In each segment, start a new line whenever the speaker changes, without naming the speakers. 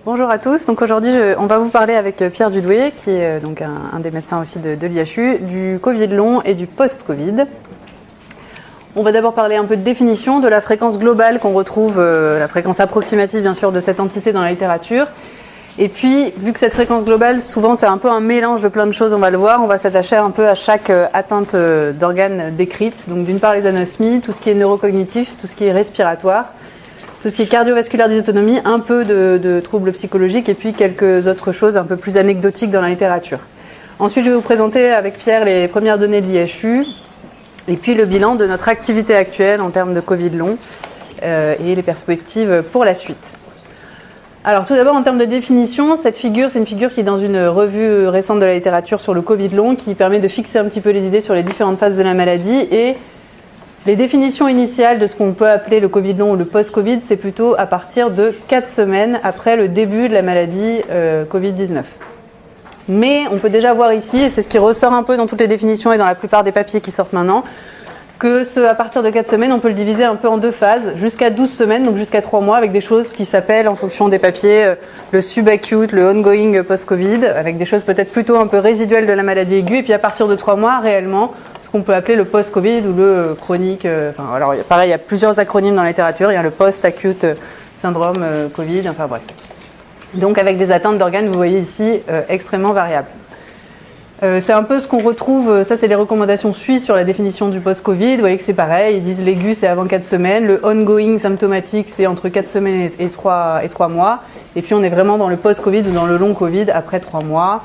Bonjour à tous. Donc aujourd'hui, on va vous parler avec Pierre Dudoué, qui est donc un des médecins aussi de l'IHU, du Covid long et du post-Covid. On va d'abord parler un peu de définition, de la fréquence globale qu'on retrouve, la fréquence approximative bien sûr de cette entité dans la littérature. Et puis, vu que cette fréquence globale, souvent c'est un peu un mélange de plein de choses, on va le voir, on va s'attacher un peu à chaque atteinte d'organes décrite. Donc d'une part les anosmies, tout ce qui est neurocognitif, tout ce qui est respiratoire, tout ce qui est cardiovasculaire dysautonomie, un peu de troubles psychologiques et puis quelques autres choses un peu plus anecdotiques dans la littérature. Ensuite, je vais vous présenter avec Pierre les premières données de l'IHU et puis le bilan de notre activité actuelle en termes de Covid long et les perspectives pour la suite. Alors tout d'abord en termes de définition, cette figure, c'est une figure qui est dans une revue récente de la littérature sur le Covid long qui permet de fixer un petit peu les idées sur les différentes phases de la maladie et les définitions initiales de ce qu'on peut appeler le Covid long ou le post-Covid, c'est plutôt à partir de 4 semaines après le début de la maladie Covid-19. Mais on peut déjà voir ici, et c'est ce qui ressort un peu dans toutes les définitions et dans la plupart des papiers qui sortent maintenant, que à partir de 4 semaines, on peut le diviser un peu en deux phases, jusqu'à 12 semaines, donc jusqu'à 3 mois, avec des choses qui s'appellent, en fonction des papiers, le subacute, le ongoing post-Covid, avec des choses peut-être plutôt un peu résiduelles de la maladie aiguë, et puis à partir de 3 mois, réellement, ce qu'on peut appeler le post-Covid ou le chronique. Alors, pareil, il y a plusieurs acronymes dans la littérature, il y a le post-acute syndrome Covid, enfin bref. Donc avec des atteintes d'organes, vous voyez ici, extrêmement variables. C'est un peu ce qu'on retrouve, ça c'est les recommandations suisses sur la définition du post-Covid, vous voyez que c'est pareil, ils disent l'aigu c'est avant 4 semaines, le ongoing symptomatique c'est entre 4 semaines et 3 mois, et puis on est vraiment dans le post-Covid ou dans le long Covid après 3 mois.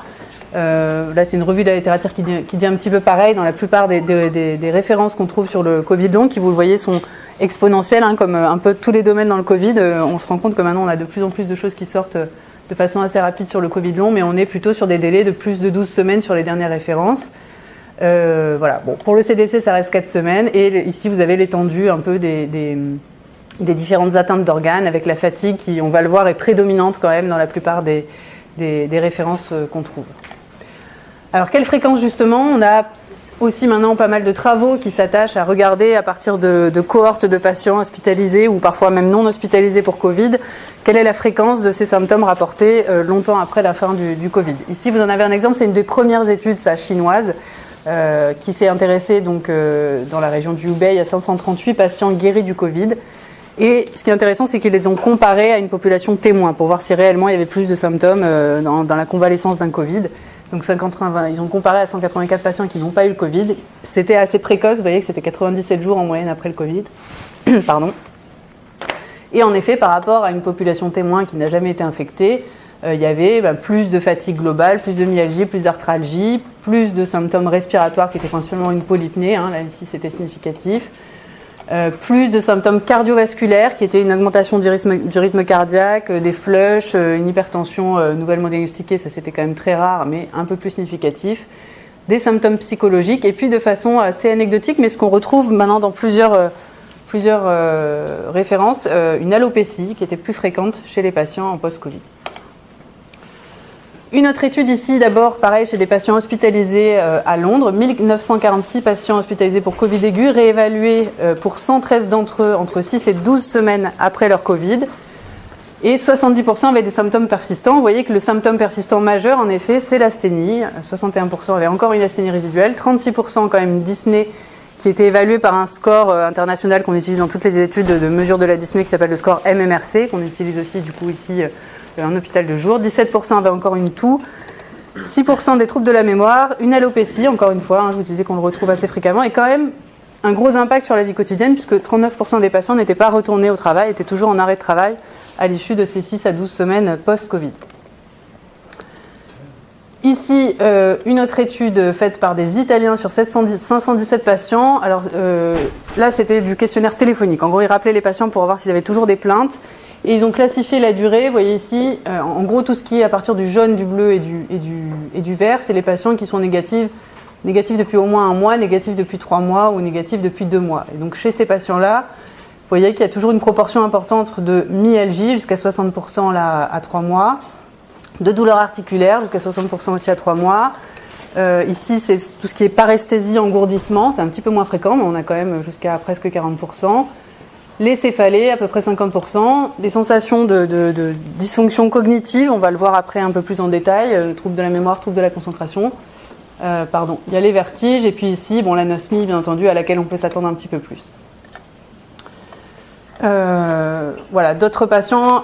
Là c'est une revue de la littérature qui dit un petit peu pareil, dans la plupart des références qu'on trouve sur le Covid long, qui vous le voyez sont exponentielles, hein, comme un peu tous les domaines dans le Covid, on se rend compte que maintenant on a de plus en plus de choses qui sortent de façon assez rapide sur le Covid long, mais on est plutôt sur des délais de plus de 12 semaines sur les dernières références. Voilà. Bon, pour le CDC, ça reste 4 semaines, et ici vous avez l'étendue un peu des différentes atteintes d'organes, avec la fatigue qui, on va le voir, est prédominante quand même dans la plupart des références qu'on trouve. Alors, quelle fréquence justement ? On a aussi maintenant pas mal de travaux qui s'attachent à regarder à partir de cohortes de patients hospitalisés ou parfois même non hospitalisés pour Covid, quelle est la fréquence de ces symptômes rapportés longtemps après la fin du Covid. Ici, vous en avez un exemple, c'est une des premières études chinoise qui s'est intéressée donc, dans la région du Hubei à 538 patients guéris du Covid. Et ce qui est intéressant, c'est qu'ils les ont comparés à une population témoin pour voir si réellement il y avait plus de symptômes dans la convalescence d'un Covid. Donc ils ont comparé à 184 patients qui n'ont pas eu le Covid. C'était assez précoce, vous voyez que c'était 97 jours en moyenne après le Covid. Pardon. Et en effet, par rapport à une population témoin qui n'a jamais été infectée, il y avait plus de fatigue globale, plus de myalgie, plus d'arthralgie, plus de symptômes respiratoires qui étaient principalement une polypnée, hein, là ici c'était significatif, plus de symptômes cardiovasculaires qui étaient une augmentation du rythme cardiaque, des flushs, une hypertension nouvellement diagnostiquée, ça c'était quand même très rare mais un peu plus significatif, des symptômes psychologiques et puis de façon assez anecdotique, mais ce qu'on retrouve maintenant dans plusieurs références, une alopécie qui était plus fréquente chez les patients en post-Covid. Une autre étude ici, d'abord, pareil, chez des patients hospitalisés à Londres, 1946 patients hospitalisés pour Covid aigu, réévalués pour 113 d'entre eux entre 6 et 12 semaines après leur Covid, et 70% avaient des symptômes persistants. Vous voyez que le symptôme persistant majeur, en effet, c'est l'asthénie. 61% avaient encore une asthénie résiduelle, 36% quand même une dyspnée qui était évaluée par un score international qu'on utilise dans toutes les études de mesure de la dyspnée qui s'appelle le score MMRC, qu'on utilise aussi du coup ici un hôpital de jour. 17% avaient encore une toux, 6% des troubles de la mémoire, une alopécie, encore une fois, hein, je vous disais qu'on le retrouve assez fréquemment, et quand même un gros impact sur la vie quotidienne puisque 39% des patients n'étaient pas retournés au travail, étaient toujours en arrêt de travail à l'issue de ces 6 à 12 semaines post-Covid. Ici, une autre étude faite par des Italiens sur 517 patients. Alors là, c'était du questionnaire téléphonique. En gros, ils rappelaient les patients pour voir s'ils avaient toujours des plaintes. Et ils ont classifié la durée. Vous voyez ici, en gros, tout ce qui est à partir du jaune, du bleu et du vert, c'est les patients qui sont négatifs depuis au moins 1 mois, négatifs depuis 3 mois ou négatifs depuis 2 mois. Et donc, chez ces patients-là, vous voyez qu'il y a toujours une proportion importante de myalgie, jusqu'à 60% là, à 3 mois, de douleurs articulaires, jusqu'à 60% aussi à 3 mois. Ici, c'est tout ce qui est paresthésie, engourdissement, c'est un petit peu moins fréquent, mais on a quand même jusqu'à presque 40%. Les céphalées, à peu près 50%. Des sensations de dysfonction cognitive, on va le voir après un peu plus en détail. Troubles de la mémoire, troubles de la concentration. Il y a les vertiges. Et puis ici, l'anosmie, bien entendu, à laquelle on peut s'attendre un petit peu plus. D'autres patients.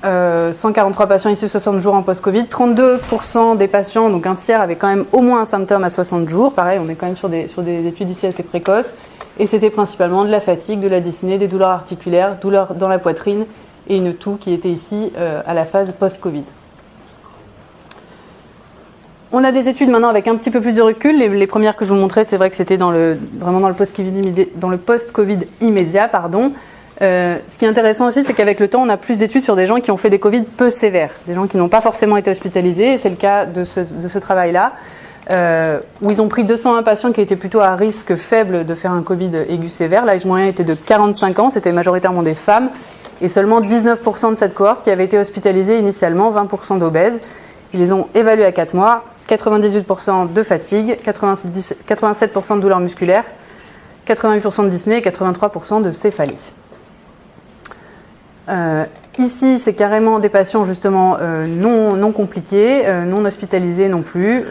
143 patients issus 60 jours en post-Covid. 32% des patients, donc un tiers, avaient quand même au moins un symptôme à 60 jours. Pareil, on est quand même sur des études ici assez précoces. Et c'était principalement de la fatigue, de la dyspnée, des douleurs articulaires, douleurs dans la poitrine et une toux qui était ici à la phase post-Covid. On a des études maintenant avec un petit peu plus de recul. Les premières que je vous montrais, c'est vrai que c'était vraiment dans le post-Covid immédiat. Ce qui est intéressant aussi, c'est qu'avec le temps, on a plus d'études sur des gens qui ont fait des Covid peu sévères, des gens qui n'ont pas forcément été hospitalisés. Et c'est le cas de ce travail-là. Où ils ont pris 201 patients qui étaient plutôt à risque faible de faire un Covid aigu sévère. L'âge moyen était de 45 ans, c'était majoritairement des femmes, et seulement 19% de cette cohorte qui avait été hospitalisée initialement, 20% d'obèses. Ils les ont évalués à 4 mois, 98% de fatigue, 87% de douleurs musculaires, 88% de dyspnée et 83% de céphalie. Ici, c'est carrément des patients justement non compliqués, non hospitalisés non plus.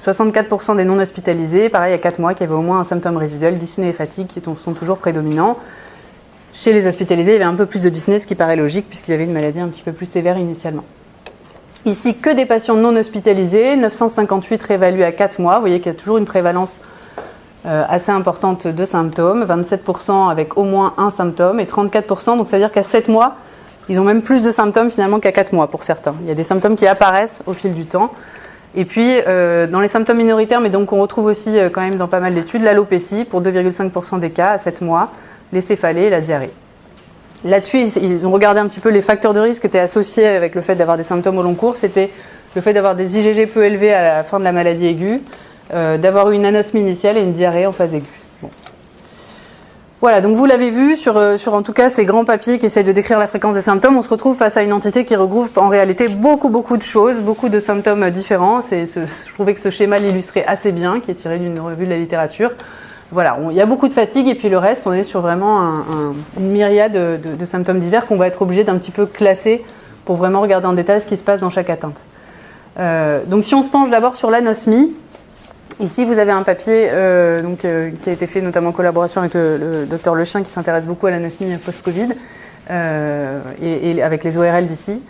64% des non hospitalisés, pareil à 4 mois, qui avaient au moins un symptôme résiduel, dyspnée et fatigue, qui sont toujours prédominants. Chez les hospitalisés, il y avait un peu plus de dyspnée, ce qui paraît logique, puisqu'ils avaient une maladie un petit peu plus sévère initialement. Ici, que des patients non hospitalisés, 958 réévalués à 4 mois. Vous voyez qu'il y a toujours une prévalence assez importante de symptômes, 27% avec au moins un symptôme et 34%, donc ça veut dire qu'à 7 mois, ils ont même plus de symptômes finalement qu'à 4 mois pour certains. Il y a des symptômes qui apparaissent au fil du temps. Et puis, dans les symptômes minoritaires, mais donc on retrouve aussi quand même dans pas mal d'études, l'alopécie pour 2,5% des cas à 7 mois, les céphalées et la diarrhée. Là-dessus, ils ont regardé un petit peu les facteurs de risque qui étaient associés avec le fait d'avoir des symptômes au long cours. C'était le fait d'avoir des IgG peu élevés à la fin de la maladie aiguë, d'avoir eu une anosmie initiale et une diarrhée en phase aiguë. Bon. Voilà, donc vous l'avez vu sur en tout cas ces grands papiers qui essayent de décrire la fréquence des symptômes, on se retrouve face à une entité qui regroupe en réalité beaucoup de choses, beaucoup de symptômes différents. Je trouvais que ce schéma l'illustrait assez bien, qui est tiré d'une revue de la littérature. Voilà, il y a beaucoup de fatigue et puis le reste, on est sur vraiment une myriade de symptômes divers qu'on va être obligé d'un petit peu classer pour vraiment regarder en détail ce qui se passe dans chaque atteinte. Donc si on se penche d'abord sur l'anosmie, ici vous avez un papier qui a été fait notamment en collaboration avec le docteur Lechien qui s'intéresse beaucoup à l'anosmie post-Covid et avec les ORL d'ici.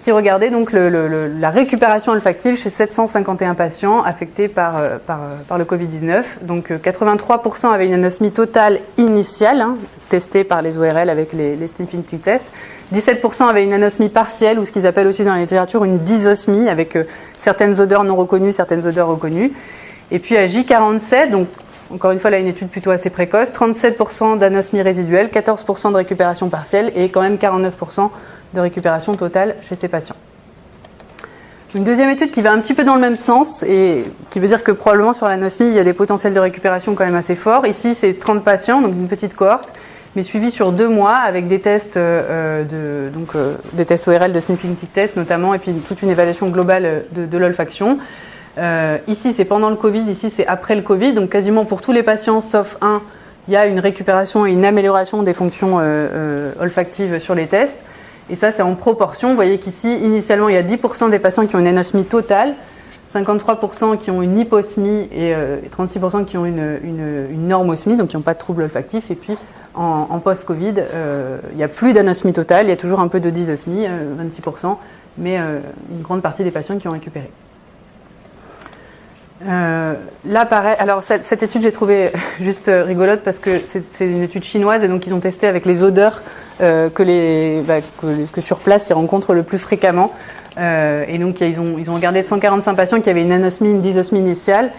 Qui regardait donc la récupération olfactive chez 751 patients affectés par le Covid-19. Donc 83% avaient une anosmie totale initiale, testée par les ORL avec les sniffing tick tests. 17% avaient une anosmie partielle, ou ce qu'ils appellent aussi dans la littérature une dysosmie, avec certaines odeurs non reconnues, certaines odeurs reconnues. Et puis à J47, donc encore une fois là une étude plutôt assez précoce, 37% d'anosmie résiduelle, 14% de récupération partielle et quand même 49% de récupération totale chez ces patients. Une deuxième étude qui va un petit peu dans le même sens et qui veut dire que probablement sur l'anosmie il y a des potentiels de récupération quand même assez forts. Ici c'est 30 patients, donc une petite cohorte, mais suivis sur 2 mois avec des tests des tests ORL de sniffing tick test notamment et puis toute une évaluation globale de l'olfaction. Ici c'est pendant le Covid, ici c'est après le Covid, donc quasiment pour tous les patients sauf un, il y a une récupération et une amélioration des fonctions olfactives sur les tests. Et ça, c'est en proportion. Vous voyez qu'ici, initialement, il y a 10% des patients qui ont une anosmie totale, 53% qui ont une hyposmie et 36% qui ont une normosmie, donc qui n'ont pas de trouble olfactif. Et puis, en post-Covid, il n'y a plus d'anosmie totale, il y a toujours un peu de dysosmie, 26%, mais une grande partie des patients qui ont récupéré. Là, pareil. Alors, cette étude, j'ai trouvé juste rigolote parce que c'est une étude chinoise et donc ils ont testé avec les odeurs que sur place ils rencontrent le plus fréquemment. Et donc ils ont regardé 145 patients qui avaient une anosmie, une dysosmie initiale.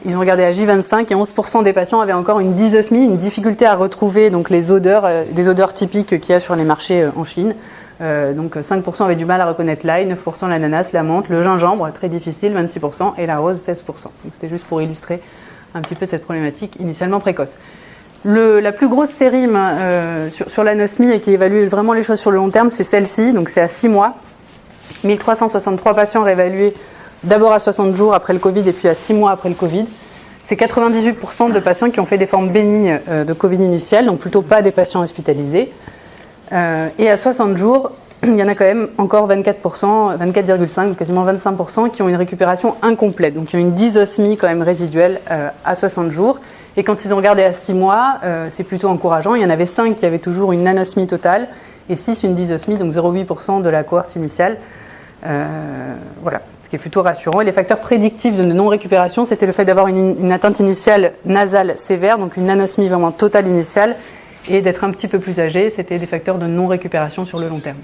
Ils ont regardé à J25 et 11% des patients avaient encore une dysosmie, une difficulté à retrouver donc les odeurs, des odeurs typiques qu'il y a sur les marchés en Chine. Donc 5% avaient du mal à reconnaître l'ail, 9% l'ananas, la menthe, le gingembre, très difficile, 26%, et la rose, 16%. Donc c'était juste pour illustrer un petit peu cette problématique initialement précoce. La plus grosse série sur l'anosmie et qui évalue vraiment les choses sur le long terme, c'est celle-ci, donc c'est à 6 mois. 1363 patients réévalués d'abord à 60 jours après le Covid et puis à 6 mois après le Covid. c'est 98% de patients qui ont fait des formes bénignes de Covid initial, donc plutôt pas des patients hospitalisés. Et à 60 jours, il y en a quand même encore 24%, 24,5%, quasiment 25% qui ont une récupération incomplète. Donc il y a une dysosmie quand même résiduelle à 60 jours. Et quand ils ont regardé à 6 mois, c'est plutôt encourageant. Il y en avait 5 qui avaient toujours une nanosmie totale et 6 une dysosmie, donc 0,8% de la cohorte initiale. Voilà, ce qui est plutôt rassurant. Et les facteurs prédictifs de non-récupération, c'était le fait d'avoir une atteinte initiale nasale sévère, donc une nanosmie vraiment totale initiale, et d'être un petit peu plus âgé. C'était des facteurs de non-récupération sur le long terme.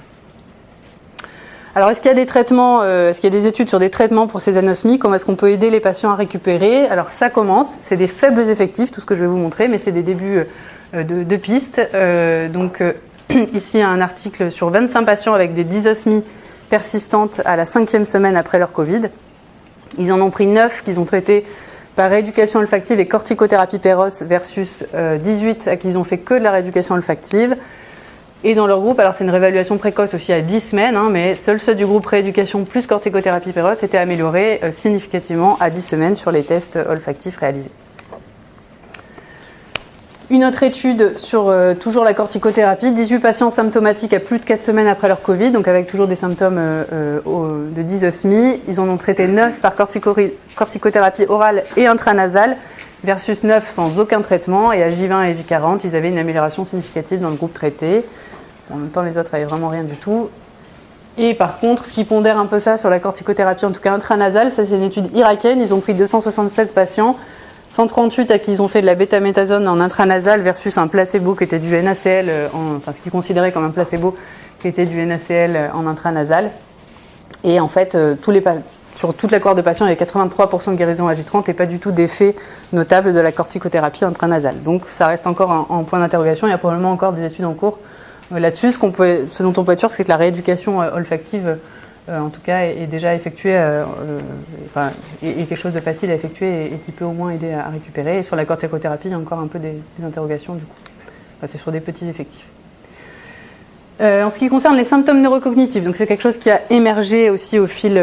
Alors, est-ce qu'il y a des traitements, est-ce qu'il y a des études sur des traitements pour ces anosmies? Comment est-ce qu'on peut aider les patients à récupérer? Alors, ça commence, c'est des faibles effectifs, tout ce que je vais vous montrer, mais c'est des débuts de pistes. Ici, un article sur 25 patients avec des dysosmies persistantes à la 5e semaine après leur Covid. Ils en ont pris 9 qu'ils ont traités par rééducation olfactive et corticothérapie Péros versus 18 à qui ils ont fait que de la rééducation olfactive. Et dans leur groupe, alors c'est une réévaluation précoce aussi à 10 semaines, mais seuls ceux du groupe rééducation plus corticothérapie Péros étaient améliorés significativement à 10 semaines sur les tests olfactifs réalisés. Une autre étude sur toujours la corticothérapie, 18 patients symptomatiques à plus de 4 semaines après leur Covid, donc avec toujours des symptômes de dysosmie. Ils en ont traité 9 par corticothérapie orale et intranasale, versus 9 sans aucun traitement, et à J20 et J40, ils avaient une amélioration significative dans le groupe traité. En même temps, les autres n'avaient vraiment rien du tout. Et par contre, ce qui pondère un peu ça sur la corticothérapie, en tout cas intranasale, ça c'est une étude irakienne, ils ont pris 276 patients, 138 à qui ils ont fait de la bétaméthasone en intranasal versus un placebo qui était du NaCl, ce qu'ils considéraient comme un placebo qui était du NaCl en intranasal. Et en fait, sur toute la cohorte de patients, il y a 83% de guérison à J30 et pas du tout d'effet notable de la corticothérapie intranasale. Donc ça reste encore en point d'interrogation, il y a probablement encore des études en cours là-dessus. Ce dont on peut être sûr, c'est que la rééducation olfactive, en tout cas, est déjà effectuée, est quelque chose de facile à effectuer et qui peut au moins aider à récupérer. Et sur la corticothérapie, il y a encore un peu des interrogations du coup. C'est sur des petits effectifs. En ce qui concerne les symptômes neurocognitifs, donc c'est quelque chose qui a émergé aussi au fil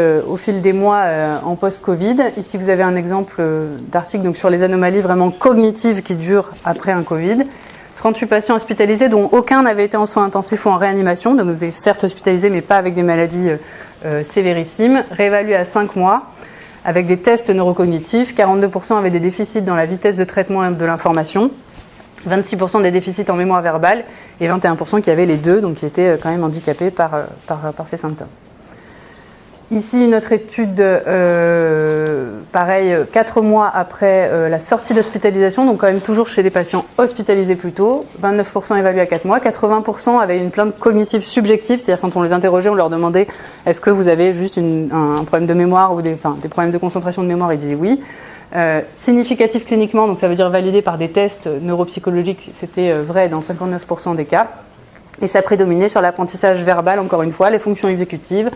des mois en post-Covid. Ici, vous avez un exemple d'article donc, sur les anomalies vraiment cognitives qui durent après un Covid. 38 patients hospitalisés, dont aucun n'avait été en soins intensifs ou en réanimation, donc certes hospitalisés, mais pas avec des maladies sévérissimes, réévalués à 5 mois, avec des tests neurocognitifs. 42% avaient des déficits dans la vitesse de traitement de l'information, 26% des déficits en mémoire verbale, et 21% qui avaient les deux, donc qui étaient quand même handicapés par ces symptômes. Ici, notre étude, pareil, 4 mois après la sortie d'hospitalisation, donc quand même toujours chez des patients hospitalisés plus tôt, 29% évalués à 4 mois, 80% avaient une plainte cognitive subjective, c'est-à-dire quand on les interrogeait, on leur demandait est-ce que vous avez juste un problème de mémoire ou des problèmes de concentration de mémoire, ils disaient oui. Significatif cliniquement, donc ça veut dire validé par des tests neuropsychologiques, c'était vrai dans 59% des cas, et ça prédominait sur l'apprentissage verbal, encore une fois, les fonctions exécutives.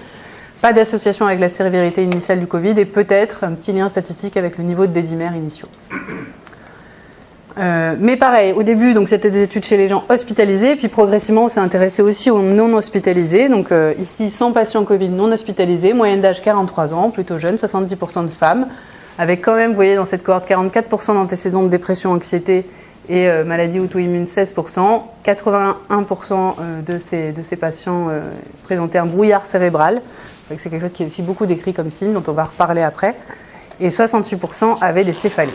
Pas d'association avec la sévérité initiale du Covid et peut-être un petit lien statistique avec le niveau de dédimères initiaux. Mais pareil, au début, donc c'était des études chez les gens hospitalisés, puis progressivement, on s'est intéressé aussi aux non hospitalisés. Donc ici, 100 patients Covid non hospitalisés, moyenne d'âge 43 ans, plutôt jeune, 70% de femmes, avec quand même, vous voyez, dans cette cohorte, 44% d'antécédents de dépression, anxiété et maladie auto-immune, 16%. 81% de ces patients présentaient un brouillard cérébral. C'est quelque chose qui est aussi beaucoup décrit comme signe, dont on va reparler après. Et 68% avaient des céphalées.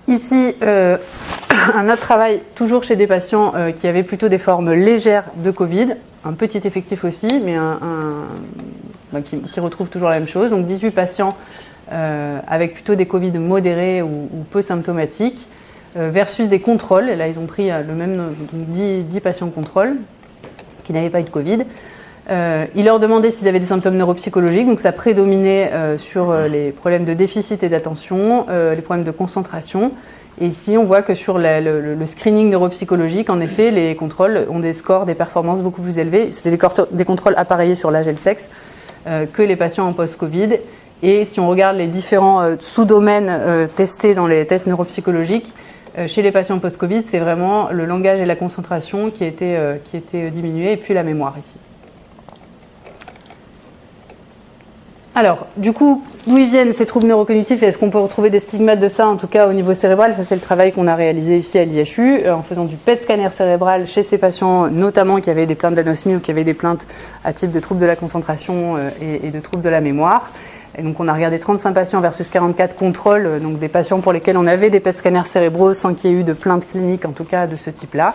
Ici, un autre travail, toujours chez des patients qui avaient plutôt des formes légères de Covid, un petit effectif aussi, mais qui retrouve toujours la même chose. Donc 18 patients avec plutôt des Covid modérés ou peu symptomatiques, versus des contrôles. Et là, ils ont pris le même 10 patients contrôles qui n'avaient pas eu de Covid. Ils leur demandaient s'ils avaient des symptômes neuropsychologiques, donc ça prédominait sur les problèmes de déficit et d'attention, les problèmes de concentration. Et ici, on voit que sur le screening neuropsychologique, en effet, les contrôles ont des scores, des performances beaucoup plus élevées. C'était des contrôles appareillés sur l'âge et le sexe que les patients en post-Covid. Et si on regarde les différents sous-domaines testés dans les tests neuropsychologiques, chez les patients post-Covid, c'est vraiment le langage et la concentration qui étaient diminués, et puis la mémoire ici. Alors, du coup, d'où ils viennent ces troubles neurocognitifs et est-ce qu'on peut retrouver des stigmates de ça, en tout cas au niveau cérébral? Ça, c'est le travail qu'on a réalisé ici à l'IHU en faisant du PET scanner cérébral chez ces patients, notamment qui avaient des plaintes d'anosmie ou qui avaient des plaintes à type de troubles de la concentration et de troubles de la mémoire. Et donc, on a regardé 35 patients versus 44 contrôles, donc des patients pour lesquels on avait des PET scanners cérébraux sans qu'il y ait eu de plaintes cliniques, en tout cas de ce type-là.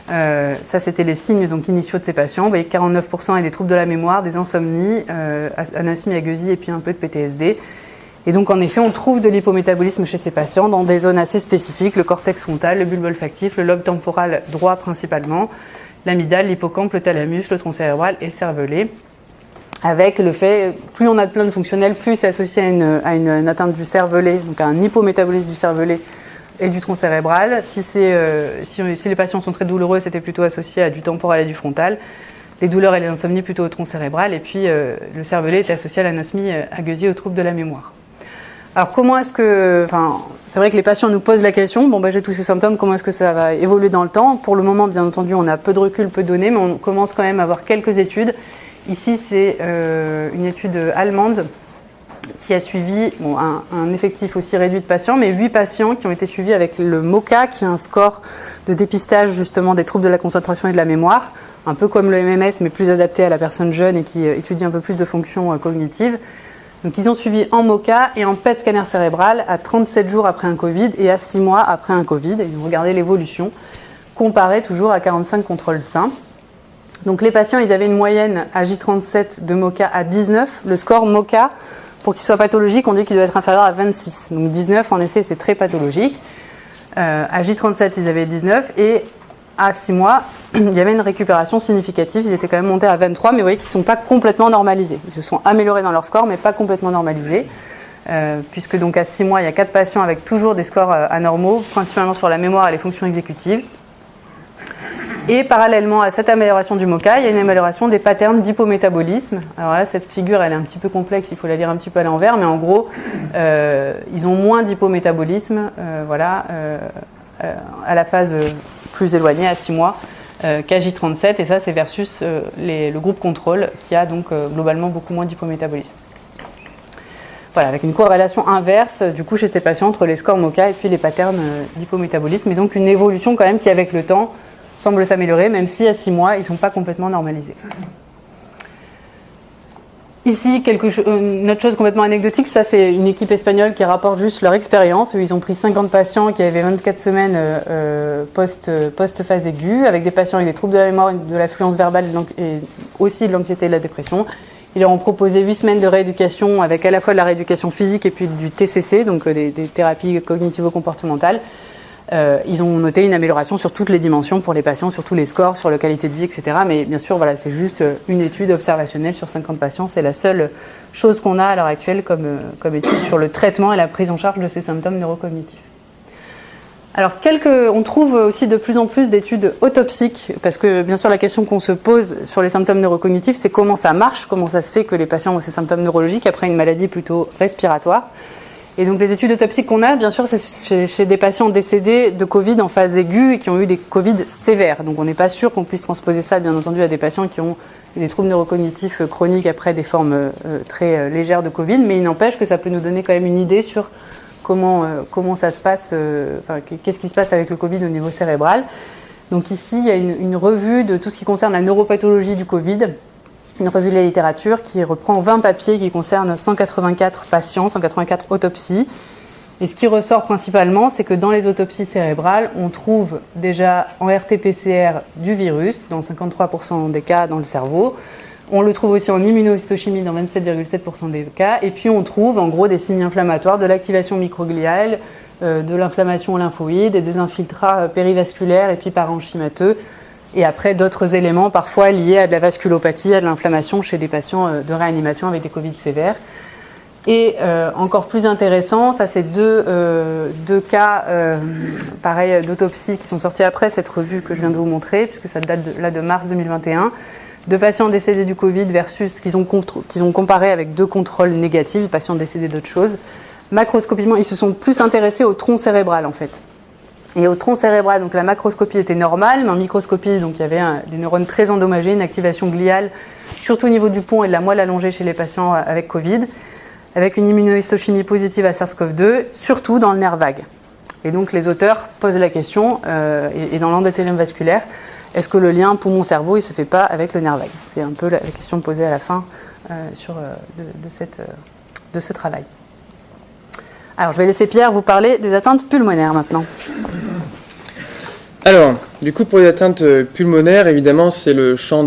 Ça, c'était les signes donc, initiaux de ces patients. Vous voyez, 49% et des troubles de la mémoire, des insomnies, anosmie, agueusie et puis un peu de PTSD. Et donc, en effet, on trouve de l'hypométabolisme chez ces patients dans des zones assez spécifiques, le cortex frontal, le bulbe olfactif, le lobe temporal droit principalement, l'amygdale, l'hippocampe, le thalamus, le tronc cérébral et le cervelet. Avec le fait, plus on a de plaintes fonctionnelles, plus c'est associé à une atteinte du cervelet, donc à un hypométabolisme du cervelet et du tronc cérébral. Si les patients sont très douloureux, c'était plutôt associé à du temporal et du frontal. Les douleurs et les insomnies plutôt au tronc cérébral. Et puis le cervelet était associé à l'anosmie agueusie, aux troubles de la mémoire. Alors comment est-ce que... c'est vrai que les patients nous posent la question, j'ai tous ces symptômes, comment est-ce que ça va évoluer dans le temps? Pour le moment, bien entendu, on a peu de recul, peu de données, mais on commence quand même à avoir quelques études. Ici, c'est une étude allemande qui a suivi un effectif aussi réduit de patients, mais 8 patients qui ont été suivis avec le MoCA, qui est un score de dépistage justement des troubles de la concentration et de la mémoire, un peu comme le MMS, mais plus adapté à la personne jeune et qui étudie un peu plus de fonctions cognitives. Donc ils ont suivi en MoCA et en PET scanner cérébral à 37 jours après un Covid et à 6 mois après un Covid. Et ils ont regardé l'évolution, comparée toujours à 45 contrôles sains. Donc les patients, ils avaient une moyenne à J37 de MoCA à 19. Le score MoCA, pour qu'il soit pathologique, on dit qu'il doit être inférieur à 26. Donc 19, en effet, c'est très pathologique. À J37, ils avaient 19. Et à 6 mois, il y avait une récupération significative. Ils étaient quand même montés à 23, mais vous voyez qu'ils ne sont pas complètement normalisés. Ils se sont améliorés dans leur score, mais pas complètement normalisés. Puisque donc à 6 mois, il y a 4 patients avec toujours des scores anormaux, principalement sur la mémoire et les fonctions exécutives. Et parallèlement à cette amélioration du MoCA, il y a une amélioration des patterns d'hypométabolisme. Alors là, cette figure, elle est un petit peu complexe, il faut la lire un petit peu à l'envers, mais en gros, ils ont moins d'hypométabolisme à la phase plus éloignée, à 6 mois, qu'à J37, et ça, c'est versus le groupe contrôle, qui a donc globalement beaucoup moins d'hypométabolisme. Voilà, avec une corrélation inverse, du coup, chez ces patients, entre les scores MoCA et puis les patterns d'hypométabolisme, et donc une évolution quand même qui, avec le temps, semble s'améliorer, même si à 6 mois, ils ne sont pas complètement normalisés. Ici, une autre chose complètement anecdotique, ça c'est une équipe espagnole qui rapporte juste leur expérience. Ils ont pris 50 patients qui avaient 24 semaines post-phase aiguë, avec des patients avec des troubles de la mémoire, de l'affluence verbale et aussi de l'anxiété et de la dépression. Ils leur ont proposé 8 semaines de rééducation avec à la fois de la rééducation physique et puis du TCC, donc des thérapies cognitivo-comportementales. Ils ont noté une amélioration sur toutes les dimensions pour les patients, sur tous les scores, sur la qualité de vie, etc. Mais bien sûr, voilà, c'est juste une étude observationnelle sur 50 patients. C'est la seule chose qu'on a à l'heure actuelle comme étude sur le traitement et la prise en charge de ces symptômes neurocognitifs. Alors, on trouve aussi de plus en plus d'études autopsiques, parce que bien sûr, la question qu'on se pose sur les symptômes neurocognitifs, c'est comment ça marche, comment ça se fait que les patients ont ces symptômes neurologiques après une maladie plutôt respiratoire. Et donc les études autopsiques qu'on a, bien sûr, c'est chez des patients décédés de Covid en phase aiguë et qui ont eu des Covid sévères. Donc on n'est pas sûr qu'on puisse transposer ça, bien entendu, à des patients qui ont des troubles neurocognitifs chroniques après des formes très légères de Covid, mais il n'empêche que ça peut nous donner quand même une idée sur comment ça se passe, qu'est-ce qui se passe avec le Covid au niveau cérébral. Donc ici, il y a une revue de tout ce qui concerne la neuropathologie du Covid, une revue de la littérature qui reprend 20 papiers qui concernent 184 patients, 184 autopsies. Et ce qui ressort principalement, c'est que dans les autopsies cérébrales, on trouve déjà en RT-PCR du virus, dans 53% des cas dans le cerveau. On le trouve aussi en immunohistochimie dans 27,7% des cas. Et puis on trouve en gros des signes inflammatoires, de l'activation microgliale, de l'inflammation lymphoïde et des infiltrats périvasculaires et puis parenchymateux. Et après, d'autres éléments, parfois liés à de la vasculopathie, à de l'inflammation chez des patients de réanimation avec des Covid sévères. Et encore plus intéressant, ça c'est deux cas pareil d'autopsie qui sont sortis après cette revue que je viens de vous montrer, puisque ça date de mars 2021. 2 patients décédés du Covid versus qu'ils ont comparé avec 2 contrôles négatifs, patients décédés d'autres choses. Macroscopiquement, ils se sont plus intéressés au tronc cérébral en fait. Et au tronc cérébral, donc la macroscopie était normale, mais en microscopie, donc il y avait des neurones très endommagés, une activation gliale, surtout au niveau du pont et de la moelle allongée chez les patients avec Covid, avec une immunohistochimie positive à SARS-CoV-2, surtout dans le nerf vague. Et donc les auteurs posent la question, et dans l'endothélium vasculaire, est-ce que le lien poumon-cerveau, il ne se fait pas avec le nerf vague? C'est un peu la question posée à la fin de ce travail. Alors, je vais laisser Pierre vous parler des atteintes pulmonaires maintenant.
Alors, du coup, pour les atteintes pulmonaires, évidemment, c'est le champ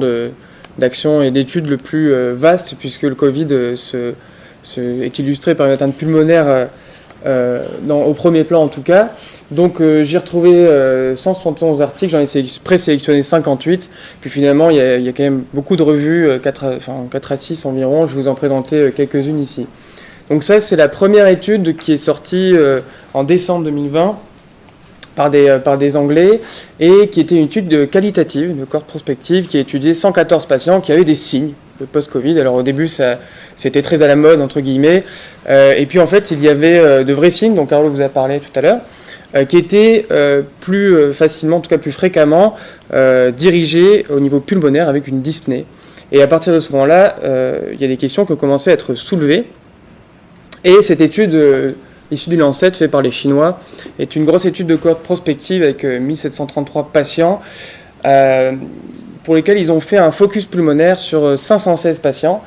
d'action et d'études le plus vaste, puisque le Covid est illustré par une atteinte pulmonaire au premier plan en tout cas. Donc j'ai retrouvé 171 articles, j'en ai présélectionné 58, puis finalement il y a quand même beaucoup de revues, 4 à 6 environ, je vais vous en présenter quelques-unes ici. Donc ça c'est la première étude qui est sortie en décembre 2020 par des Anglais et qui était une étude qualitative, de cohorte prospective, qui a étudié 114 patients qui avaient des signes de post-Covid. Alors au début c'était très à la mode entre guillemets, et puis en fait il y avait de vrais signes, dont Carlo vous a parlé tout à l'heure, qui étaient plus facilement, en tout cas plus fréquemment, dirigés au niveau pulmonaire avec une dyspnée. Et à partir de ce moment-là, il y a des questions qui ont commencé à être soulevées. Et cette étude, issue du Lancet, faite par les Chinois, est une grosse étude de cohorte prospective avec 1733 patients, pour lesquels ils ont fait un focus pulmonaire sur 516 patients.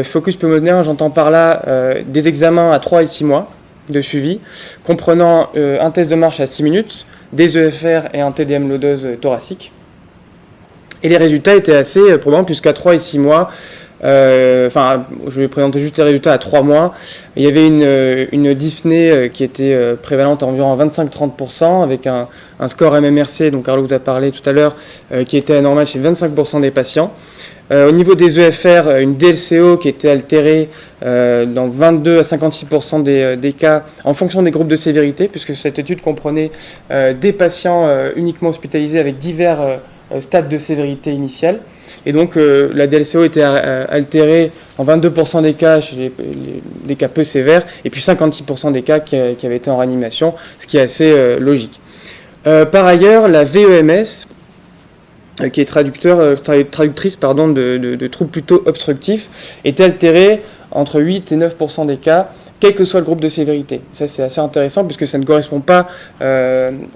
Focus pulmonaire, j'entends par là des examens à 3 et 6 mois de suivi, comprenant un test de marche à 6 minutes, des EFR et un TDM low-dose thoracique. Et les résultats étaient assez probants, puisqu'à 3 et 6 mois, je vais présenter juste les résultats à 3 mois, il y avait une dyspnée qui était prévalente à environ 25-30%, avec un score MMRC, dont Carlo vous a parlé tout à l'heure, qui était anormal chez 25% des patients. Au niveau des EFR, une DLCO qui était altérée dans 22 à 56% des cas en fonction des groupes de sévérité, puisque cette étude comprenait des patients uniquement hospitalisés avec divers stades de sévérité initiale. Et donc la DLCO était altérée en 22% des cas chez les cas peu sévères, et puis 56% des cas qui avaient été en réanimation, ce qui est assez logique. Par ailleurs, la VEMS, qui est traductrice de troubles plutôt obstructifs, était altérée entre 8 et 9% des cas, quel que soit le groupe de sévérité. Ça, c'est assez intéressant, puisque ça ne correspond pas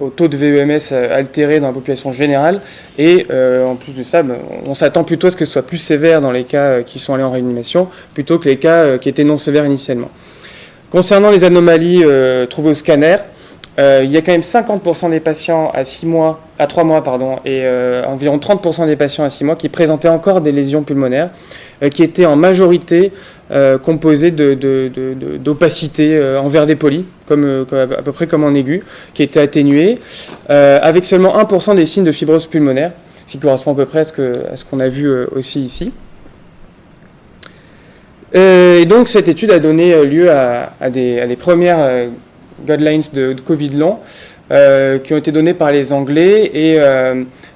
au taux de VEMS altéré dans la population générale. Et en plus de ça, on s'attend plutôt à ce que ce soit plus sévère dans les cas qui sont allés en réanimation, plutôt que les cas qui étaient non sévères initialement. Concernant les anomalies trouvées au scanner, il y a quand même 50% des patients à 3 mois, et environ 30% des patients à 6 mois qui présentaient encore des lésions pulmonaires, qui étaient en majorité composées d'opacité en verre dépoli, à peu près comme en aigu, qui étaient atténuées, avec seulement 1% des signes de fibrose pulmonaire, ce qui correspond à peu près à ce qu'on a vu aussi ici. Et donc cette étude a donné lieu à des premières guidelines de Covid long qui ont été données par les Anglais, et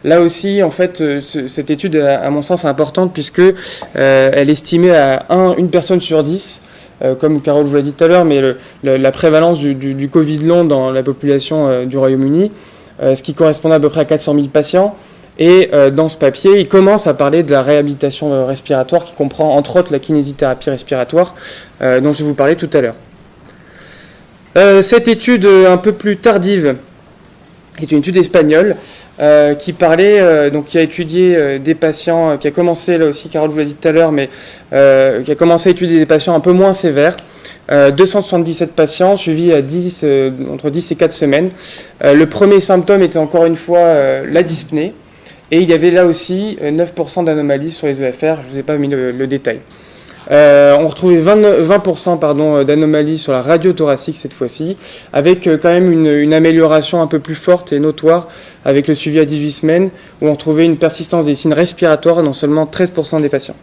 là aussi en fait cette étude à mon sens est importante, puisque elle estimait à une personne sur 10, comme Carole vous l'a dit tout à l'heure, mais la prévalence du Covid long dans la population du Royaume-Uni, ce qui correspondait à peu près à 400 000 patients. Et dans ce papier, il commence à parler de la réhabilitation respiratoire, qui comprend entre autres la kinésithérapie respiratoire, dont je vais vous parler tout à l'heure. Cette étude un peu plus tardive est une étude espagnole qui a étudié des patients, qui a commencé, là aussi Carole vous l'a dit tout à l'heure, mais qui a commencé à étudier des patients un peu moins sévères, 277 patients suivis à entre 10 et 4 semaines. Le premier symptôme était encore une fois la dyspnée, et il y avait là aussi 9% d'anomalies sur les EFR, je ne vous ai pas mis le détail. On retrouvait 20% d'anomalies sur la radio thoracique cette fois-ci, avec quand même une amélioration un peu plus forte et notoire avec le suivi à 18 semaines, où on retrouvait une persistance des signes respiratoires dans seulement 13% des patients.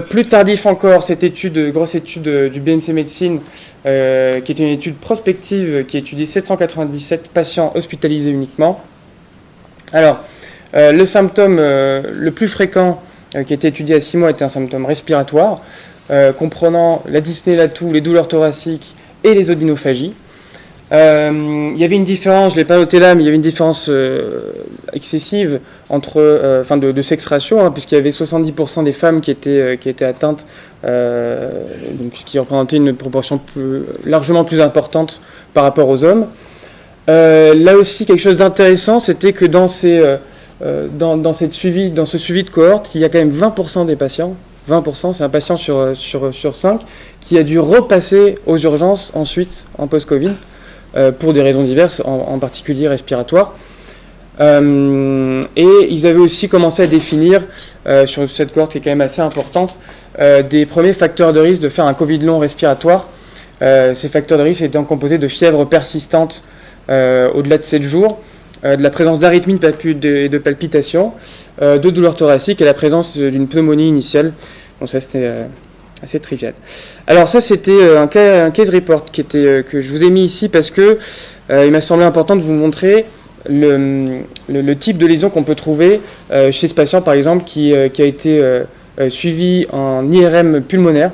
Plus tardif encore, cette grosse étude du BMC Médecine, qui est une étude prospective qui a étudié 797 patients hospitalisés uniquement. Alors, le symptôme le plus fréquent qui a été étudié à 6 mois était un symptôme respiratoire, comprenant la dyspnée, la toux, les douleurs thoraciques et les odynophagies. Il y avait une différence, je ne l'ai pas noté là, mais il y avait une différence excessive entre, de sexe ratio, hein, puisqu'il y avait 70% des femmes qui étaient atteintes, donc, ce qui représentait une proportion largement plus importante par rapport aux hommes. Là aussi, quelque chose d'intéressant, c'était que dans ce suivi de cohorte, il y a quand même 20% des patients, 20%, c'est un patient sur 5, qui a dû repasser aux urgences ensuite, en post-Covid, pour des raisons diverses, en particulier respiratoires. Et ils avaient aussi commencé à définir, sur cette cohorte qui est quand même assez importante, des premiers facteurs de risque de faire un Covid long respiratoire. Ces facteurs de risque étant composés de fièvre persistante au-delà de 7 jours, de la présence d'arythmies et de palpitations, de douleurs thoraciques et la présence d'une pneumonie initiale. Bon, ça c'était assez trivial. Alors ça c'était un case report que je vous ai mis ici parce que il m'a semblé important de vous montrer le type de lésion qu'on peut trouver chez ce patient par exemple qui a été suivi en IRM pulmonaire.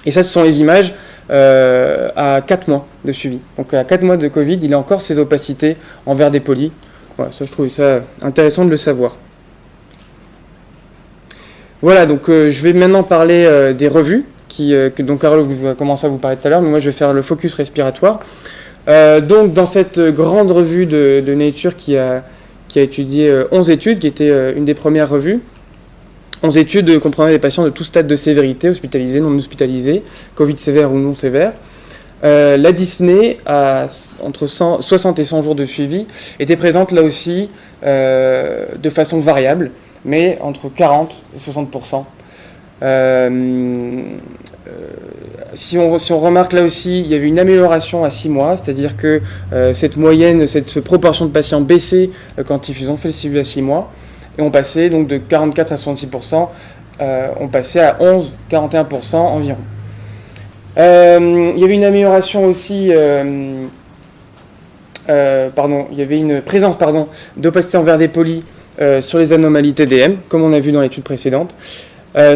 Et ça ce sont les images à 4 mois de suivi. Donc à 4 mois de Covid, il a encore ses opacités en verre dépoli. Voilà, ça je trouvais ça intéressant de le savoir. Voilà, donc je vais maintenant parler des revues dont Carole va commencer à vous parler tout à l'heure, mais moi je vais faire le focus respiratoire. Donc dans cette grande revue de Nature qui a étudié 11 études, qui était une des premières revues, 11 études comprenant des patients de tout stade de sévérité, hospitalisés, non hospitalisés, Covid sévère ou non sévère. La dyspnée, entre 60 et 100 jours de suivi, était présente là aussi de façon variable, mais entre 40 et 60%. Si on remarque là aussi, il y avait une amélioration à 6 mois, c'est-à-dire que cette proportion de patients baissait quand ils ont fait le suivi à 6 mois, et on passait donc de 44 à 66%, on passait à 11-41% environ. Il y avait une amélioration aussi, il y avait une présence d'opacité en verre dépoli sur les anomalies TDM, comme on a vu dans l'étude précédente,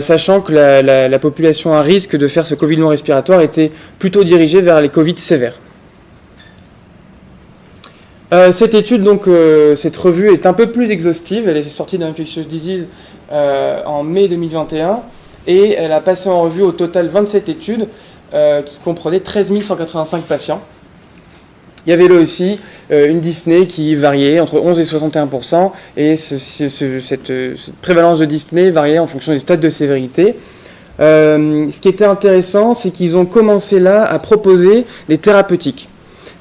sachant que la population à risque de faire ce Covid long respiratoire était plutôt dirigée vers les Covid sévères. Cette étude, donc, cette revue est un peu plus exhaustive. Elle est sortie d'Infectious Disease en mai 2021 et elle a passé en revue au total 27 études qui comprenaient 13 185 patients. Il y avait là aussi une dyspnée qui variait entre 11 et 61% et cette prévalence de dyspnée variait en fonction des stades de sévérité. Ce qui était intéressant, c'est qu'ils ont commencé là à proposer des thérapeutiques.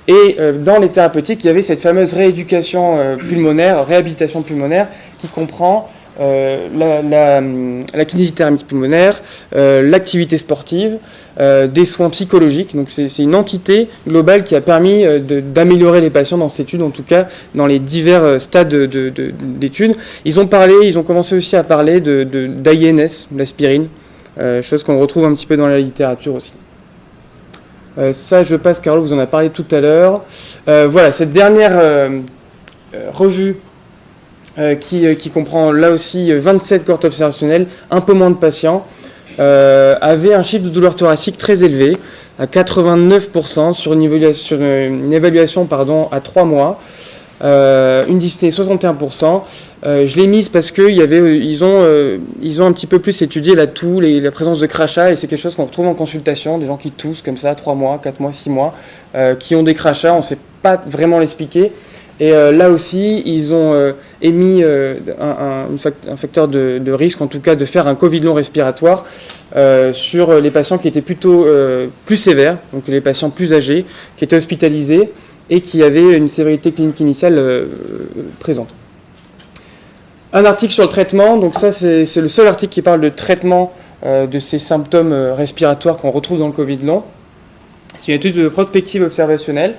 Et dans les thérapeutiques, il y avait cette fameuse rééducation pulmonaire, réhabilitation pulmonaire, qui comprend la kinésithérapie pulmonaire, l'activité sportive, des soins psychologiques. Donc c'est une entité globale qui a permis d'améliorer les patients dans cette étude, en tout cas dans les divers stades d'études. Ils ont commencé aussi à parler d'AINS, l'aspirine, chose qu'on retrouve un petit peu dans la littérature aussi. Ça, je passe, Carole vous en a parlé tout à l'heure. Voilà, cette dernière revue qui comprend là aussi 27 cohortes observationnelles, un peu moins de patients, avait un chiffre de douleur thoracique très élevé, à 89% sur une évaluation à 3 mois. Une dyspnée 61%. Je l'ai mise parce qu'ils ont un petit peu plus étudié la toux, la présence de crachats, et c'est quelque chose qu'on retrouve en consultation, des gens qui toussent comme ça, 3 mois, 4 mois, 6 mois, qui ont des crachats, on ne sait pas vraiment l'expliquer. Et là aussi, ils ont émis un facteur de risque, en tout cas de faire un Covid long respiratoire sur les patients qui étaient plutôt plus sévères, donc les patients plus âgés, qui étaient hospitalisés, et qui avait une sévérité clinique initiale présente. Un article sur le traitement, donc ça c'est le seul article qui parle de traitement de ces symptômes respiratoires qu'on retrouve dans le Covid long. C'est une étude de prospective observationnelle.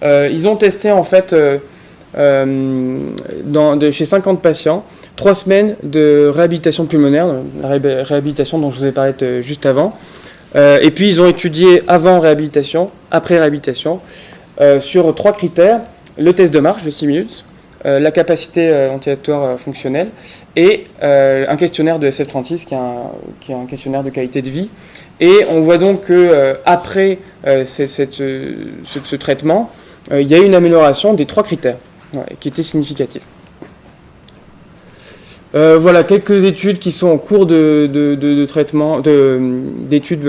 Ils ont testé en fait chez 50 patients 3 semaines de réhabilitation pulmonaire, la réhabilitation dont je vous ai parlé juste avant, et puis ils ont étudié avant réhabilitation, après réhabilitation, sur 3 critères: le test de marche de 6 minutes, la capacité ventilatoire fonctionnelle et un questionnaire de SF36 qui est un questionnaire de qualité de vie. Et on voit donc qu'après ce traitement, il y a eu une amélioration des 3 critères qui étaient significatifs. Voilà quelques études qui sont en cours de traitement, d'études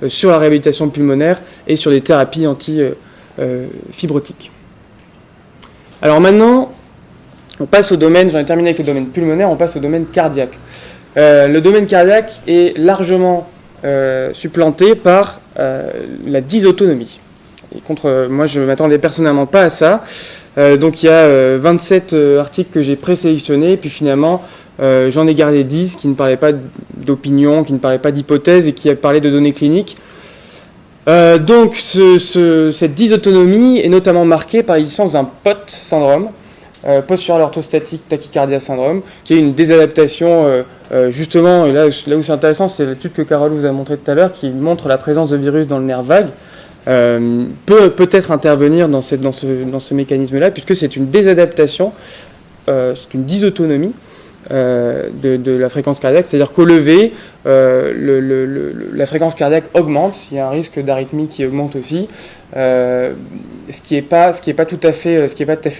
sur la réhabilitation pulmonaire et sur les thérapies anti-fibrotiques. Alors maintenant, on passe au domaine, j'en ai terminé avec le domaine pulmonaire, on passe au domaine cardiaque. Le domaine cardiaque est largement supplanté par la dysautonomie. Et moi, je ne m'attendais personnellement pas à ça. Donc il y a 27 articles que j'ai présélectionnés, et puis finalement j'en ai gardé 10 qui ne parlaient pas d'opinion, qui ne parlaient pas d'hypothèse et qui parlaient de données cliniques. Donc cette dysautonomie est notamment marquée par l'existence d'un POT syndrome, postural orthostatique tachycardia syndrome, qui est une désadaptation justement, et là où c'est intéressant, c'est l'étude que Carole vous a montrée tout à l'heure, qui montre la présence de virus dans le nerf vague. Peut-être intervenir dans ce mécanisme-là, puisque c'est une désadaptation, c'est une dysautonomie de la fréquence cardiaque, c'est-à-dire qu'au lever, la fréquence cardiaque augmente, il y a un risque d'arythmie qui augmente aussi, ce qui est pas tout à fait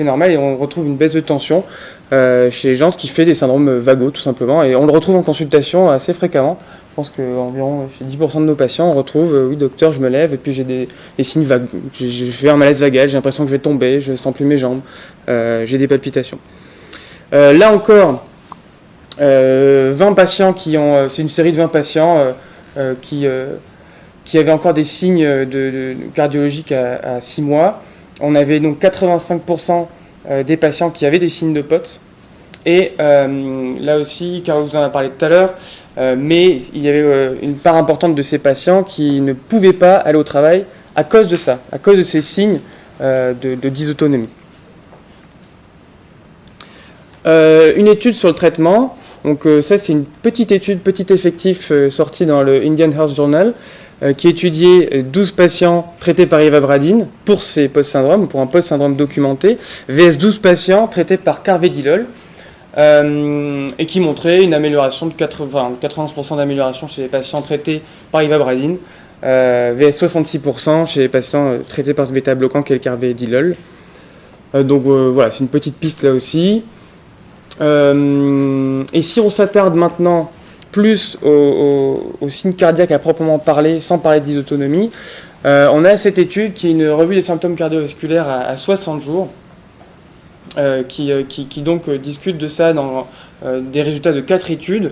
normal, et on retrouve une baisse de tension chez les gens, ce qui fait des syndromes vagaux tout simplement, et on le retrouve en consultation assez fréquemment. Je pense qu'environ chez 10% de nos patients, on retrouve oui docteur, je me lève et puis j'ai des signes vagues. J'ai fait un malaise vagal, j'ai l'impression que je vais tomber, je ne sens plus mes jambes, j'ai des palpitations. Là encore, 20 patients c'est une série de 20 patients qui avaient encore des signes cardiologiques à 6 mois. On avait donc 85% des patients qui avaient des signes de POTS. Et là aussi, Carole vous en a parlé tout à l'heure, mais il y avait une part importante de ces patients qui ne pouvaient pas aller au travail à cause de ça, à cause de ces signes de dysautonomie. Une étude sur le traitement, donc ça c'est une petite étude, petit effectif sorti dans le Indian Heart Journal, qui étudiait 12 patients traités par ivabradine pour ces post-syndromes, pour un post-syndrome documenté, vs 12 patients traités par carvedilol, et qui montrait une amélioration de 91% d'amélioration chez les patients traités par ivabradine, vs 66% chez les patients traités par ce bêta-bloquant qu'est le carvedilol. Donc voilà, c'est une petite piste là aussi. Et si on s'attarde maintenant plus aux signes cardiaques à proprement parler, sans parler de dysautonomie, on a cette étude qui est une revue des symptômes cardiovasculaires à 60 jours, qui donc discute de ça dans des résultats de 4 études.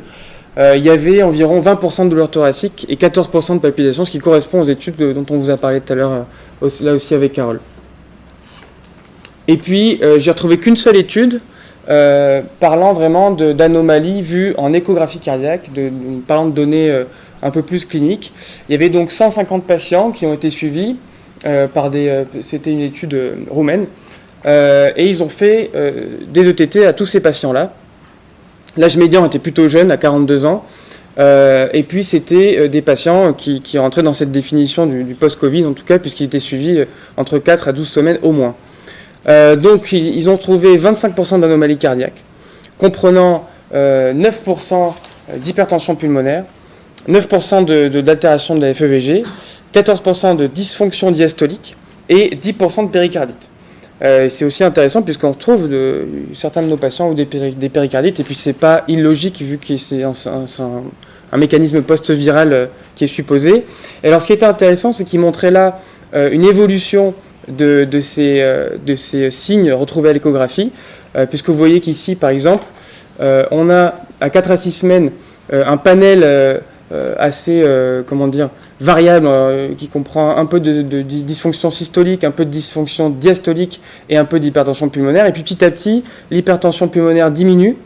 Il y avait environ 20% de douleur thoracique et 14% de palpitations, ce qui correspond aux études dont on vous a parlé tout à l'heure, là aussi avec Carole. Et puis, j'ai retrouvé qu'une seule étude parlant vraiment d'anomalies vues en échographie cardiaque, parlant de données un peu plus cliniques. Il y avait donc 150 patients qui ont été suivis c'était une étude roumaine, et ils ont fait des ETT à tous ces patients-là. L'âge médian était plutôt jeune, à 42 ans, et puis c'était des patients qui rentraient dans cette définition du post-Covid, en tout cas, puisqu'ils étaient suivis entre 4 à 12 semaines au moins. Donc ils ont trouvé 25% d'anomalies cardiaques, comprenant 9% d'hypertension pulmonaire, 9% d'altération de la FEVG, 14% de dysfonction diastolique et 10% de péricardite. C'est aussi intéressant puisqu'on retrouve certains de nos patients ont des péricardites, et puis c'est pas illogique vu que c'est un mécanisme post-viral qui est supposé. Et alors ce qui était intéressant, c'est qu'il montrait là une évolution de ces signes retrouvés à l'échographie, puisque vous voyez qu'ici, par exemple, on a à 4 à 6 semaines un panel assez variable, qui comprend un peu de dysfonction systolique, un peu de dysfonction diastolique et un peu d'hypertension pulmonaire. Et puis petit à petit, l'hypertension pulmonaire diminue,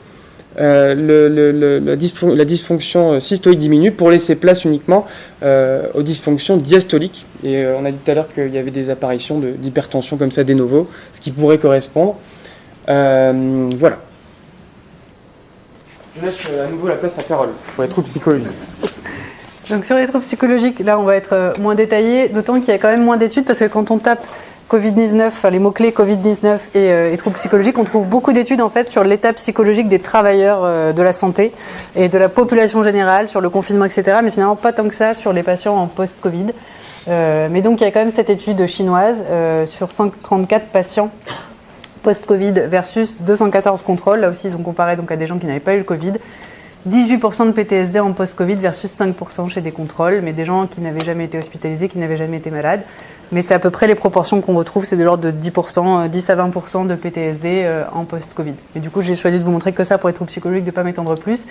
la dysfonction systolique diminue pour laisser place uniquement aux dysfonctions diastoliques. Et on a dit tout à l'heure qu'il y avait des apparitions d'hypertension comme ça de novo, ce qui pourrait correspondre. Voilà. Je laisse à nouveau la place à Carole pour les troubles psychologiques.
Donc sur les troubles psychologiques, là on va être moins détaillé, d'autant qu'il y a quand même moins d'études, parce que quand on tape Covid-19, enfin, les mots-clés Covid-19 et troubles psychologiques, on trouve beaucoup d'études en fait sur l'état psychologique des travailleurs de la santé et de la population générale, sur le confinement, etc. Mais finalement pas tant que ça sur les patients en post-Covid. Mais donc il y a quand même cette étude chinoise sur 134 patients post-Covid versus 214 contrôles. Là aussi ils ont comparé donc à des gens qui n'avaient pas eu le Covid. 18% de PTSD en post-Covid versus 5% chez des contrôles, mais des gens qui n'avaient jamais été hospitalisés, qui n'avaient jamais été malades. Mais c'est à peu près les proportions qu'on retrouve, c'est de l'ordre de 10%, 10 à 20% de PTSD en post-Covid. Et du coup, j'ai choisi de vous montrer que ça pour les troubles psychologiques, de ne pas m'étendre plus.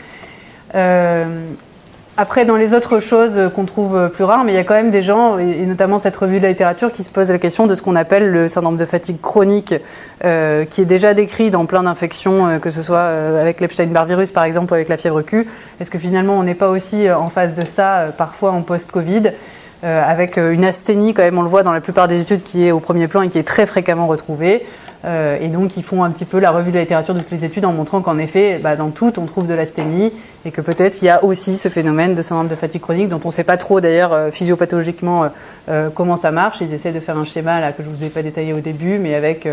Après, dans les autres choses qu'on trouve plus rares, mais il y a quand même des gens, et notamment cette revue de la littérature, qui se pose la question de ce qu'on appelle le syndrome de fatigue chronique, qui est déjà décrit dans plein d'infections, que ce soit avec l'Epstein-Barr virus par exemple, ou avec la fièvre Q. Est-ce que finalement on n'est pas aussi en face de ça, parfois en post-Covid, avec une asthénie quand même, on le voit dans la plupart des études, qui est au premier plan et qui est très fréquemment retrouvée. Et donc ils font un petit peu la revue de la littérature de toutes les études en montrant qu'en effet, dans toutes, on trouve de l'asthénie et que peut-être il y a aussi ce phénomène de syndrome de fatigue chronique dont on ne sait pas trop d'ailleurs physiopathologiquement comment ça marche. Ils essaient de faire un schéma là que je ne vous ai pas détaillé au début, mais avec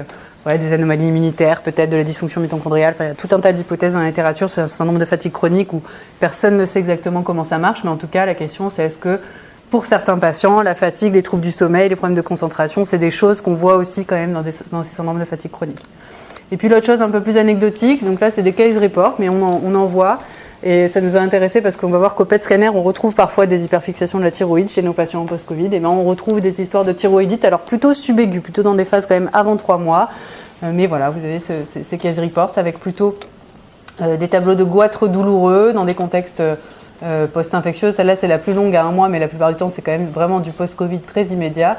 des anomalies immunitaires, peut-être de la dysfonction mitochondriale. Enfin, il y a tout un tas d'hypothèses dans la littérature sur un syndrome de fatigue chronique où personne ne sait exactement comment ça marche, mais en tout cas la question c'est est-ce que pour certains patients, la fatigue, les troubles du sommeil, les problèmes de concentration, c'est des choses qu'on voit aussi quand même dans ces syndromes de fatigue chronique. Et puis l'autre chose un peu plus anecdotique, donc là c'est des case reports, mais on en voit, et ça nous a intéressé parce qu'on va voir qu'au PET scanner, on retrouve parfois des hyperfixations de la thyroïde chez nos patients en post-Covid, et on retrouve des histoires de thyroïdite, alors plutôt subaiguës, plutôt dans des phases quand même avant 3 mois, mais voilà, vous avez ces case reports avec plutôt des tableaux de goitre douloureux dans des contextes post-infectieuse. Celle-là, c'est la plus longue à 1 mois, mais la plupart du temps, c'est quand même vraiment du post-Covid très immédiat.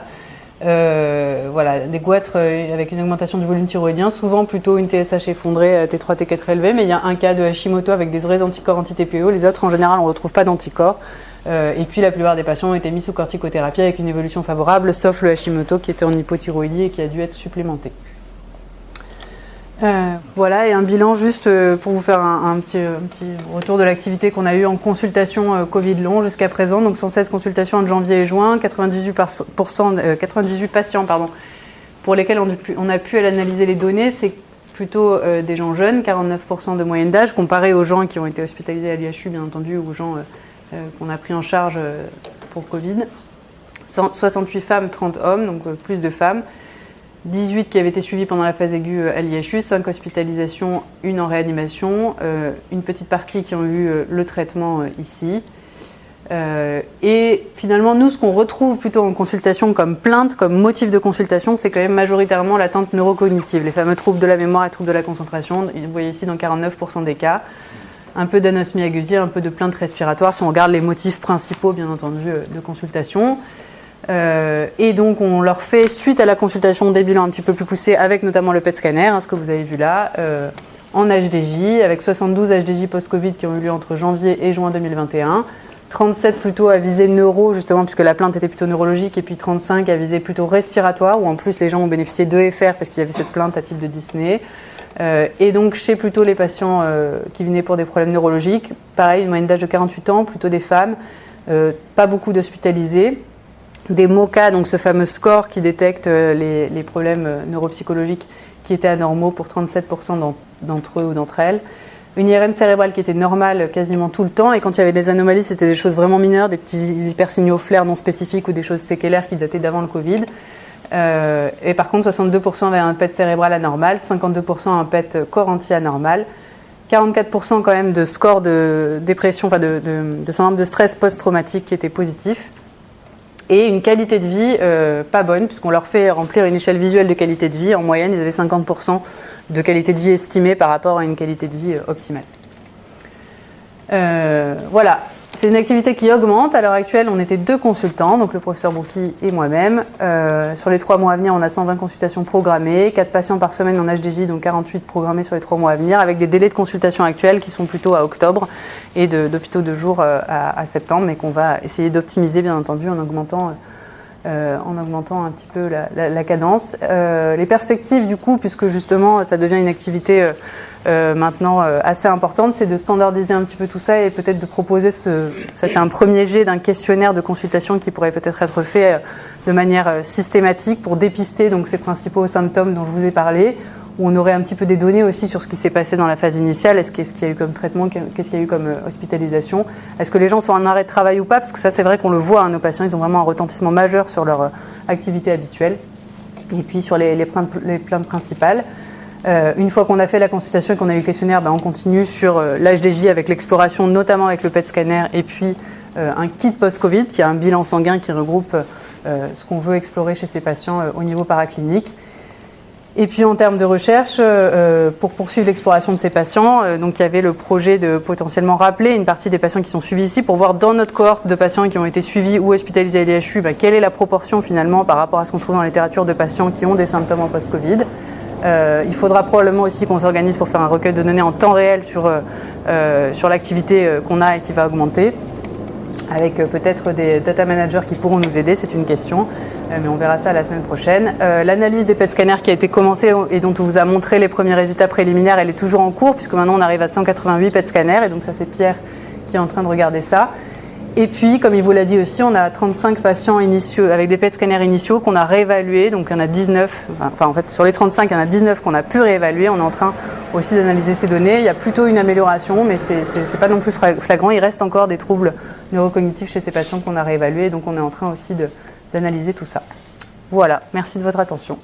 Des goitres avec une augmentation du volume thyroïdien, souvent plutôt une TSH effondrée, T3, T4 élevée, mais il y a un cas de Hashimoto avec des vrais anticorps anti-TPO. Les autres, en général, on ne retrouve pas d'anticorps. Et puis, la plupart des patients ont été mis sous corticothérapie avec une évolution favorable, sauf le Hashimoto qui était en hypothyroïdie et qui a dû être supplémenté. Et un bilan juste pour vous faire un petit retour de l'activité qu'on a eue en consultation Covid long jusqu'à présent. Donc 116 consultations entre janvier et juin, 98 patients pour lesquels on a pu analyser les données. C'est plutôt des gens jeunes, 49% de moyenne d'âge, comparé aux gens qui ont été hospitalisés à l'IHU bien entendu, ou aux gens qu'on a pris en charge pour Covid. 68 femmes, 30 hommes, donc plus de femmes. 18 qui avaient été suivis pendant la phase aiguë à l'IHU, 5 hospitalisations, 1 en réanimation, une petite partie qui ont eu le traitement ici. Et finalement, nous, ce qu'on retrouve plutôt en consultation comme plainte, comme motif de consultation, c'est quand même majoritairement l'atteinte neurocognitive, les fameux troubles de la mémoire et troubles de la concentration. Vous voyez ici dans 49% des cas, un peu d'anosmie aiguë, un peu de plainte respiratoire, si on regarde les motifs principaux, bien entendu, de consultation. Et donc on leur fait, suite à la consultation, des bilans un petit peu plus poussés avec notamment le PET scanner, ce que vous avez vu là, en HDJ, avec 72 HDJ post-Covid qui ont eu lieu entre janvier et juin 2021, 37 plutôt à visée neuro, justement puisque la plainte était plutôt neurologique, et puis 35 à visée plutôt respiratoire, où en plus les gens ont bénéficié d'EFR parce qu'il y avait cette plainte à type de dyspnée. Et donc chez plutôt les patients qui venaient pour des problèmes neurologiques, pareil, une moyenne d'âge de 48 ans, plutôt des femmes, pas beaucoup d'hospitalisés. Des MoCA, donc ce fameux score qui détecte les problèmes neuropsychologiques qui étaient anormaux pour 37% d'entre eux ou d'entre elles. Une IRM cérébrale qui était normale quasiment tout le temps, et quand il y avait des anomalies, c'était des choses vraiment mineures, des petits hypersignaux flares non spécifiques ou des choses séquelaires qui dataient d'avant le Covid. Et par contre, 62% avaient un PET cérébral anormal, 52% un PET corps entier anormal, 44% quand même de score de dépression, de syndrome de stress post-traumatique qui était positif. Et une qualité de vie pas bonne, puisqu'on leur fait remplir une échelle visuelle de qualité de vie. En moyenne, ils avaient 50% de qualité de vie estimée par rapport à une qualité de vie optimale. Voilà, c'est une activité qui augmente. À l'heure actuelle, on était 2 consultants, donc le professeur Brouki et moi-même. Sur les 3 mois à venir, on a 120 consultations programmées, 4 patients par semaine en HDJ, donc 48 programmés sur les 3 mois à venir, avec des délais de consultation actuels qui sont plutôt à octobre et d'hôpitaux de jour à septembre, mais qu'on va essayer d'optimiser, bien entendu, en augmentant en augmentant un petit peu la cadence. Les perspectives, du coup, puisque justement ça devient une activité maintenant assez importante, c'est de standardiser un petit peu tout ça et peut-être de proposer ça c'est un premier jet d'un questionnaire de consultation qui pourrait peut-être être fait de manière systématique pour dépister donc ces principaux symptômes dont je vous ai parlé, où on aurait un petit peu des données aussi sur ce qui s'est passé dans la phase initiale. Qu'est-ce qu'il y a eu comme traitement, qu'est-ce qu'il y a eu comme hospitalisation, est-ce que les gens sont en arrêt de travail ou pas, parce que ça c'est vrai qu'on le voit, hein, nos patients ils ont vraiment un retentissement majeur sur leur activité habituelle, et puis sur les plaintes principales. Une fois qu'on a fait la consultation et qu'on a eu le questionnaire, on continue sur l'HDJ avec l'exploration, notamment avec le PET scanner, et puis un kit post-Covid qui a un bilan sanguin qui regroupe ce qu'on veut explorer chez ces patients au niveau paraclinique. Et puis en termes de recherche, pour poursuivre l'exploration de ces patients, donc il y avait le projet de potentiellement rappeler une partie des patients qui sont suivis ici pour voir dans notre cohorte de patients qui ont été suivis ou hospitalisés à l'IHU, quelle est la proportion finalement par rapport à ce qu'on trouve dans la littérature de patients qui ont des symptômes en post-Covid. Il faudra probablement aussi qu'on s'organise pour faire un recueil de données en temps réel sur l'activité qu'on a et qui va augmenter, avec peut-être des data managers qui pourront nous aider, c'est une question. Mais on verra ça la semaine prochaine. L'analyse des PET scanners qui a été commencée et dont on vous a montré les premiers résultats préliminaires, elle est toujours en cours puisque maintenant on arrive à 188 PET scanners et donc ça c'est Pierre qui est en train de regarder ça. Et puis, comme il vous l'a dit aussi, on a 35 patients initiaux avec des PET scanners initiaux qu'on a réévalués. Donc il y en a 19, enfin en fait sur les 35, il y en a 19 qu'on a pu réévaluer. On est en train aussi d'analyser ces données. Il y a plutôt une amélioration, mais c'est pas non plus flagrant. Il reste encore des troubles neurocognitifs chez ces patients qu'on a réévalués. Donc on est en train aussi d'analyser tout ça. Voilà, merci de votre attention.